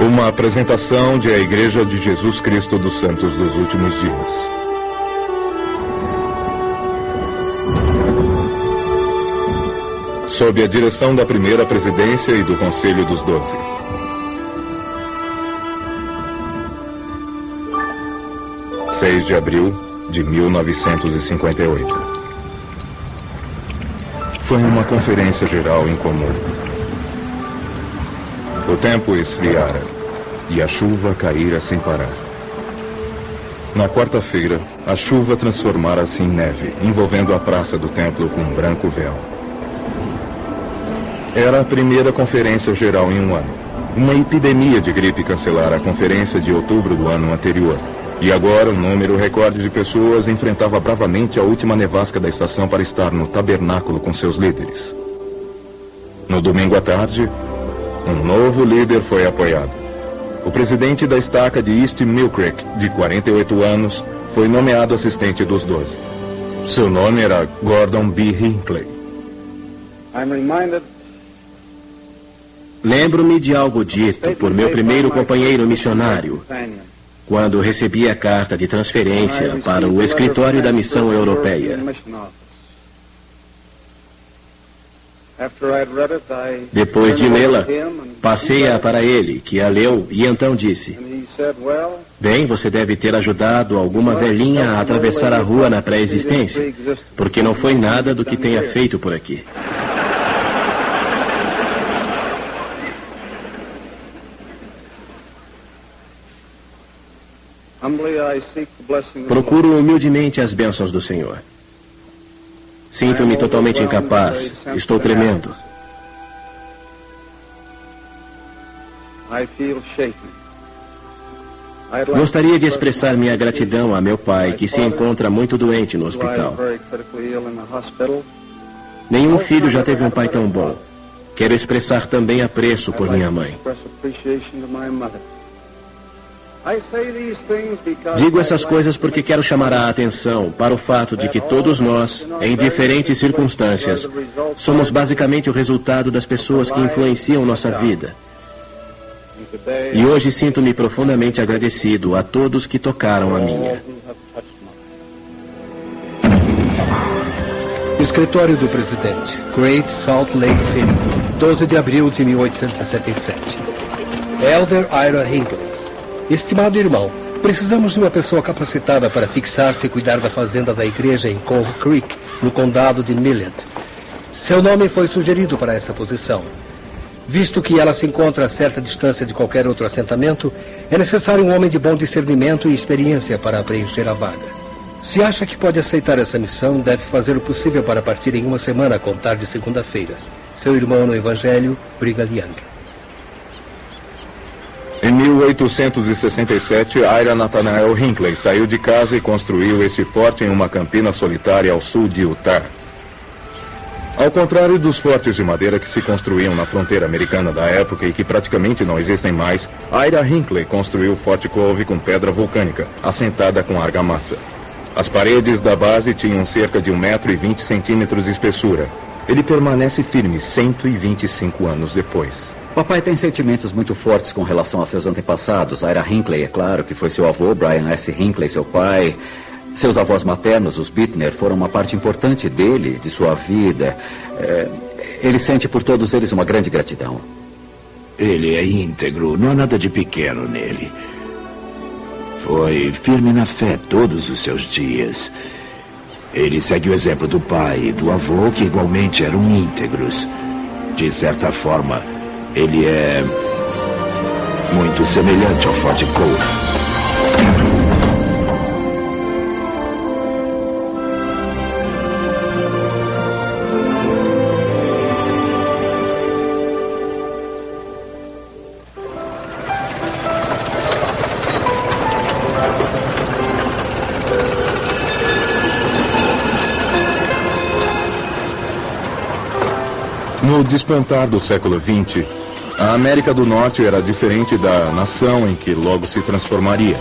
Uma apresentação de A Igreja de Jesus Cristo dos Santos dos Últimos Dias. Sob a direção da primeira presidência e do Conselho dos 12. – 6 de abril de 1958. Foi uma conferência geral incomum. O tempo esfriara e a chuva caíra sem parar. Na quarta-feira, a chuva transformara-se em neve, envolvendo a praça do templo com um branco véu. Era a primeira conferência geral em um ano. Uma epidemia de gripe cancelara a conferência de outubro do ano anterior. E agora, um número recorde de pessoas enfrentava bravamente a última nevasca da estação para estar no tabernáculo com seus líderes. No domingo à tarde, um novo líder foi apoiado. O presidente da estaca de East Mill Creek, de 48 anos, foi nomeado assistente dos 12. Seu nome era Gordon B. Hinckley. Lembro-me de algo dito por meu primeiro companheiro missionário, quando recebi a carta de transferência para o escritório da missão europeia. Depois de lê-la, passei-a para ele, que a leu, e então disse: bem, você deve ter ajudado alguma velhinha a atravessar a rua na pré-existência, porque não foi nada do que tenha feito por aqui. Procuro humildemente as bênçãos do Senhor. Sinto-me totalmente incapaz. Estou tremendo. Gostaria de expressar minha gratidão a meu pai, que se encontra muito doente no hospital. Nenhum filho já teve um pai tão bom. Quero expressar também apreço por minha mãe. Digo essas coisas porque quero chamar a atenção para o fato de que todos nós, em diferentes circunstâncias, somos basicamente o resultado das pessoas que influenciam nossa vida. E hoje sinto-me profundamente agradecido a todos que tocaram a minha. Escritório do Presidente, Great Salt Lake City, 12 de abril de 1867. Elder Ira Hinckley. Estimado irmão, precisamos de uma pessoa capacitada para fixar-se e cuidar da fazenda da igreja em Cove Creek, no condado de Millett. Seu nome foi sugerido para essa posição. Visto que ela se encontra a certa distância de qualquer outro assentamento, é necessário um homem de bom discernimento e experiência para preencher a vaga. Se acha que pode aceitar essa missão, deve fazer o possível para partir em uma semana a contar de segunda-feira. Seu irmão no Evangelho, Brigham Young. Em 1867, Ira Nathanael Hinckley saiu de casa e construiu este forte em uma campina solitária ao sul de Utah. Ao contrário dos fortes de madeira que se construíam na fronteira americana da época e que praticamente não existem mais, Ira Hinckley construiu o Forte Cove com pedra vulcânica, assentada com argamassa. As paredes da base tinham cerca de 1,20 m de espessura. Ele permanece firme 125 anos depois. Papai tem sentimentos muito fortes com relação a seus antepassados. Ira Hinckley, é claro, que foi seu avô, Brian S. Hinckley, seu pai. Seus avós maternos, os Bittner, foram uma parte importante dele, de sua vida. Ele sente por todos eles uma grande gratidão. Ele é íntegro, não há nada de pequeno nele. Foi firme na fé todos os seus dias. Ele segue o exemplo do pai e do avô, que igualmente eram íntegros. De certa forma, ele é muito semelhante ao Forte Cove. No despontar do século XX, a América do Norte era diferente da nação em que logo se transformaria.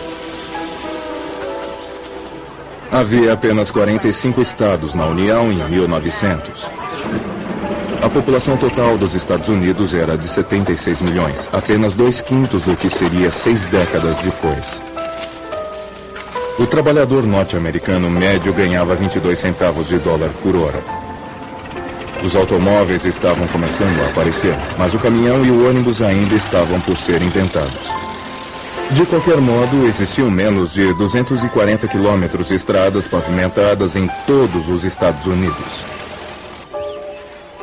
Havia apenas 45 estados na União em 1900. A população total dos Estados Unidos era de 76 milhões, apenas 2/5 do que seria 6 décadas depois. O trabalhador norte-americano médio ganhava 22 centavos de dólar por hora. Os automóveis estavam começando a aparecer, mas o caminhão e o ônibus ainda estavam por ser inventados. De qualquer modo, existiam menos de 240 quilômetros de estradas pavimentadas em todos os Estados Unidos.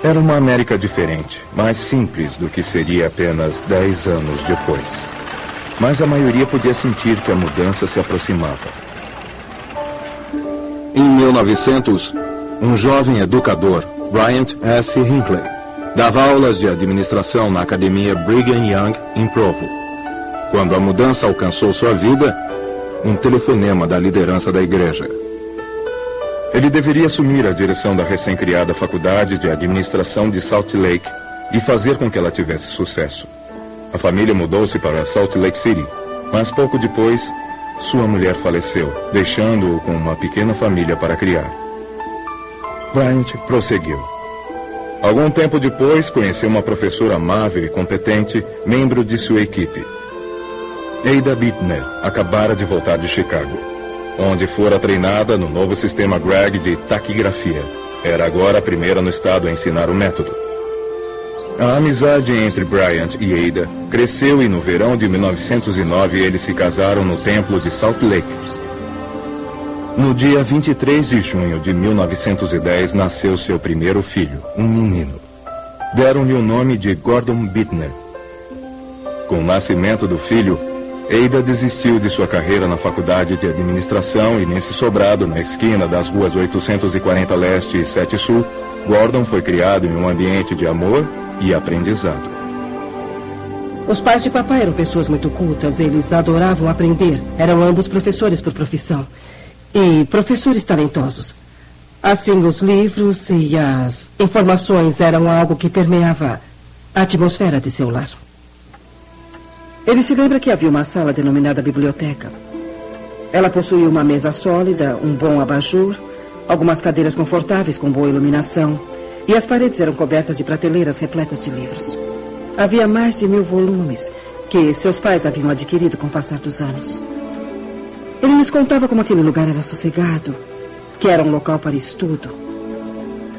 Era uma América diferente, mais simples do que seria apenas 10 anos depois. Mas a maioria podia sentir que a mudança se aproximava. Em 1900, um jovem educador, Bryant S. Hinckley, dava aulas de administração na Academia Brigham Young, em Provo. Quando a mudança alcançou sua vida, um telefonema da liderança da igreja. Ele deveria assumir a direção da recém-criada Faculdade de Administração de Salt Lake e fazer com que ela tivesse sucesso. A família mudou-se para Salt Lake City, mas pouco depois, sua mulher faleceu, deixando-o com uma pequena família para criar. Bryant prosseguiu. Algum tempo depois, conheceu uma professora amável e competente, membro de sua equipe. Ada Bittner acabara de voltar de Chicago, onde fora treinada no novo sistema Gregg de taquigrafia. Era agora a primeira no estado a ensinar o método. A amizade entre Bryant e Ada cresceu e no verão de 1909 eles se casaram no templo de Salt Lake. No dia 23 de junho de 1910 nasceu seu primeiro filho, um menino. Deram-lhe o nome de Gordon Bittner. Com o nascimento do filho, Ada desistiu de sua carreira na Faculdade de Administração e nesse sobrado, na esquina das ruas 840 Leste e 7 Sul, Gordon foi criado em um ambiente de amor e aprendizado. Os pais de papai eram pessoas muito cultas, eles adoravam aprender. Eram ambos professores por profissão e professores talentosos. Assim, os livros e as informações eram algo que permeava a atmosfera de seu lar. Ele se lembra que havia uma sala denominada biblioteca. Ela possuía uma mesa sólida, um bom abajur, algumas cadeiras confortáveis com boa iluminação, e as paredes eram cobertas de prateleiras repletas de livros. Havia mais de 1000 volumes que seus pais haviam adquirido com o passar dos anos. Ele nos contava como aquele lugar era sossegado, que era um local para estudo.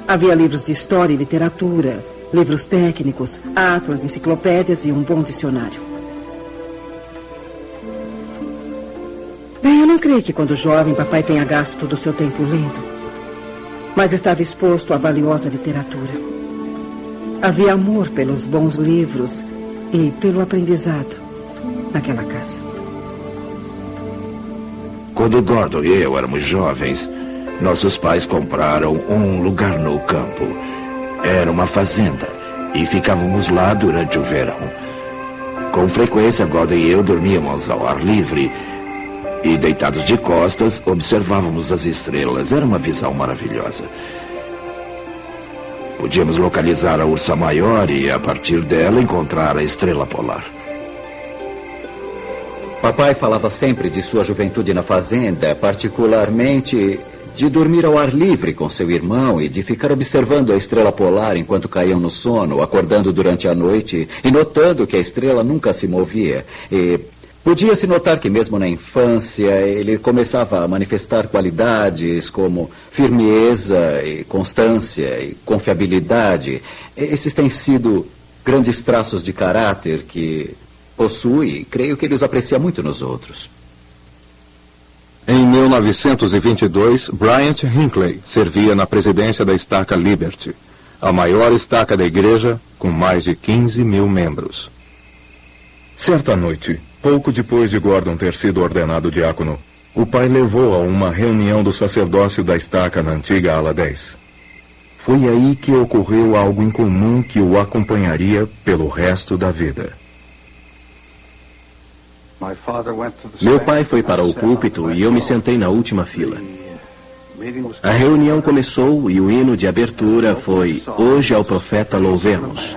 Havia livros de história e literatura, livros técnicos, atlas, enciclopédias e um bom dicionário. Bem, eu não creio que quando jovem papai tenha gasto todo o seu tempo lendo, mas estava exposto à valiosa literatura. Havia amor pelos bons livros e pelo aprendizado naquela casa. Quando Gordon e eu éramos jovens, nossos pais compraram um lugar no campo. Era uma fazenda e ficávamos lá durante o verão. Com frequência, Gordon e eu dormíamos ao ar livre e, deitados de costas, observávamos as estrelas. Era uma visão maravilhosa. Podíamos localizar a Ursa Maior e, a partir dela, encontrar a estrela polar. Papai falava sempre de sua juventude na fazenda, particularmente de dormir ao ar livre com seu irmão e de ficar observando a estrela polar enquanto caíam no sono, acordando durante a noite e notando que a estrela nunca se movia. E podia-se notar que mesmo na infância ele começava a manifestar qualidades como firmeza e constância e confiabilidade. Esses têm sido grandes traços de caráter que possui e creio que ele os aprecia muito nos outros. Em 1922, Bryant Hinckley servia na presidência da estaca Liberty, a maior estaca da igreja, com mais de 15.000 membros. Certa noite, pouco depois de Gordon ter sido ordenado diácono, o pai levou a uma reunião do sacerdócio da estaca na antiga ala 10. Foi aí que ocorreu algo incomum que o acompanharia pelo resto da vida. Meu pai foi para o púlpito e eu me sentei na última fila. A reunião começou e o hino de abertura foi "Hoje ao profeta louvemos".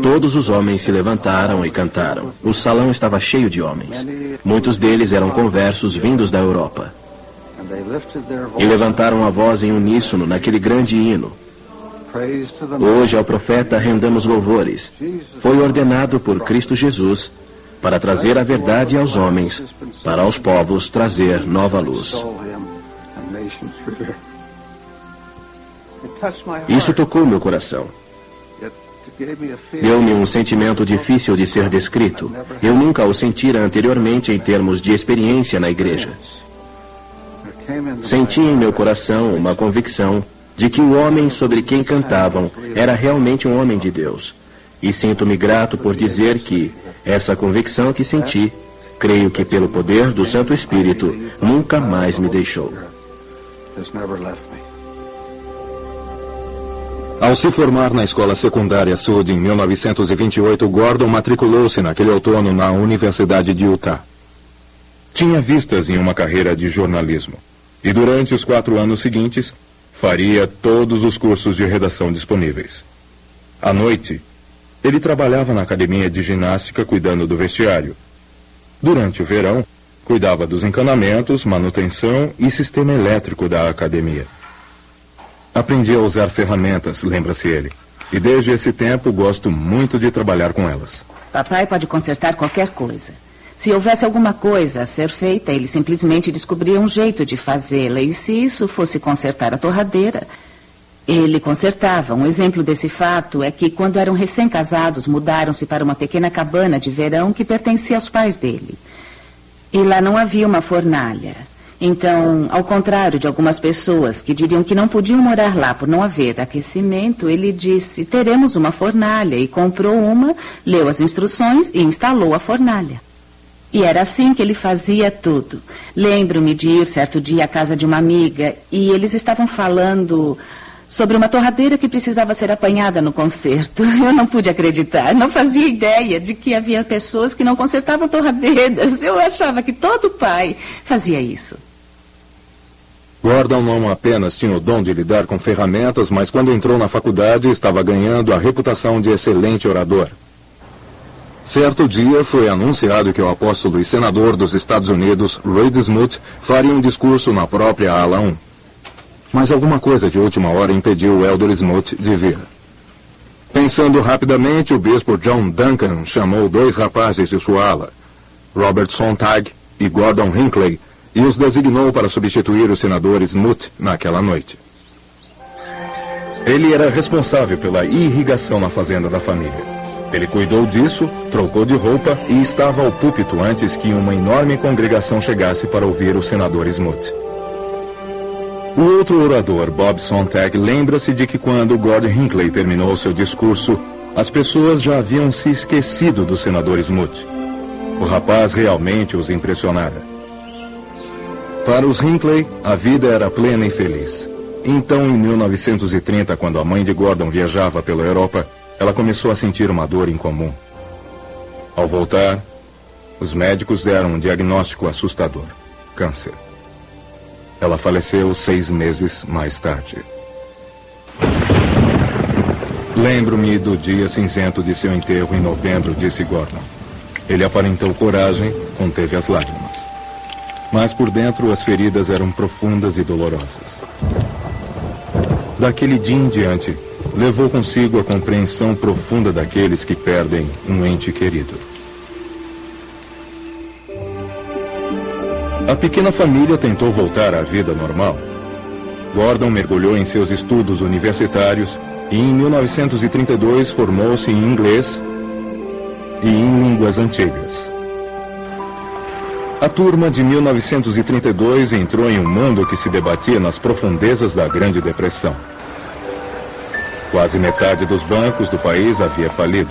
Todos os homens se levantaram e cantaram. O salão estava cheio de homens. Muitos deles eram conversos vindos da Europa. e levantaram a voz em uníssono naquele grande hino. Hoje ao profeta rendamos louvores. Foi ordenado por Cristo Jesus para trazer a verdade aos homens, para aos povos trazer nova luz. Isso tocou meu coração. Deu-me um sentimento difícil de ser descrito. Eu nunca o sentira anteriormente em termos de experiência na igreja. Senti em meu coração uma convicção de que o homem sobre quem cantavam era realmente um homem de Deus. E sinto-me grato por dizer que essa convicção que senti, creio que pelo poder do Santo Espírito, nunca mais me deixou. Ao se formar na escola secundária Sud em 1928, Gordon matriculou-se naquele outono na Universidade de Utah. Tinha vistas em uma carreira de jornalismo. E durante os 4 anos seguintes, faria todos os cursos de redação disponíveis. À noite, ele trabalhava na academia de ginástica cuidando do vestiário. Durante o verão, cuidava dos encanamentos, manutenção e sistema elétrico da academia. Aprendi a usar ferramentas, lembra-se ele. E desde esse tempo gosto muito de trabalhar com elas. Papai pode consertar qualquer coisa. Se houvesse alguma coisa a ser feita, ele simplesmente descobria um jeito de fazê-la. E se isso fosse consertar a torradeira, ele consertava. Um exemplo desse fato é que, quando eram recém-casados, mudaram-se para uma pequena cabana de verão que pertencia aos pais dele. E lá não havia uma fornalha. Então, ao contrário de algumas pessoas que diriam que não podiam morar lá por não haver aquecimento, ele disse, teremos uma fornalha, e comprou uma, leu as instruções e instalou a fornalha. E era assim que ele fazia tudo. Lembro-me de ir certo dia à casa de uma amiga e eles estavam falando sobre uma torradeira que precisava ser apanhada no concerto. Eu não pude acreditar, não fazia ideia de que havia pessoas que não consertavam torradeiras. Eu achava que todo pai fazia isso. Gordon não apenas tinha o dom de lidar com ferramentas, mas quando entrou na faculdade estava ganhando a reputação de excelente orador. Certo dia foi anunciado que o apóstolo e senador dos Estados Unidos, Reed Smoot, faria um discurso na própria ala 1. Mas alguma coisa de última hora impediu o elder Smoot de vir. Pensando rapidamente, o bispo John Duncan chamou 2 rapazes de sua ala, Robert Sontag e Gordon Hinckley, e os designou para substituir o senador Smoot naquela noite. Ele era responsável pela irrigação na fazenda da família. Ele cuidou disso, trocou de roupa e estava ao púlpito antes que uma enorme congregação chegasse para ouvir o senador Smoot. O outro orador, Bob Sontag, lembra-se de que quando Gordon Hinckley terminou seu discurso, as pessoas já haviam se esquecido do senador Smoot. O rapaz realmente os impressionara. Para os Hinckley, a vida era plena e feliz. Então, em 1930, quando a mãe de Gordon viajava pela Europa, ela começou a sentir uma dor incomum. Ao voltar, os médicos deram um diagnóstico assustador: câncer. Ela faleceu 6 meses mais tarde. Lembro-me do dia cinzento de seu enterro em novembro, disse Gordon. Ele aparentou coragem, conteve as lágrimas. Mas por dentro as feridas eram profundas e dolorosas. Daquele dia em diante, levou consigo a compreensão profunda daqueles que perdem um ente querido. A pequena família tentou voltar à vida normal. Gordon mergulhou em seus estudos universitários e em 1932 formou-se em inglês e em línguas antigas. A turma de 1932 entrou em um mundo que se debatia nas profundezas da Grande Depressão. Quase metade dos bancos do país havia falido.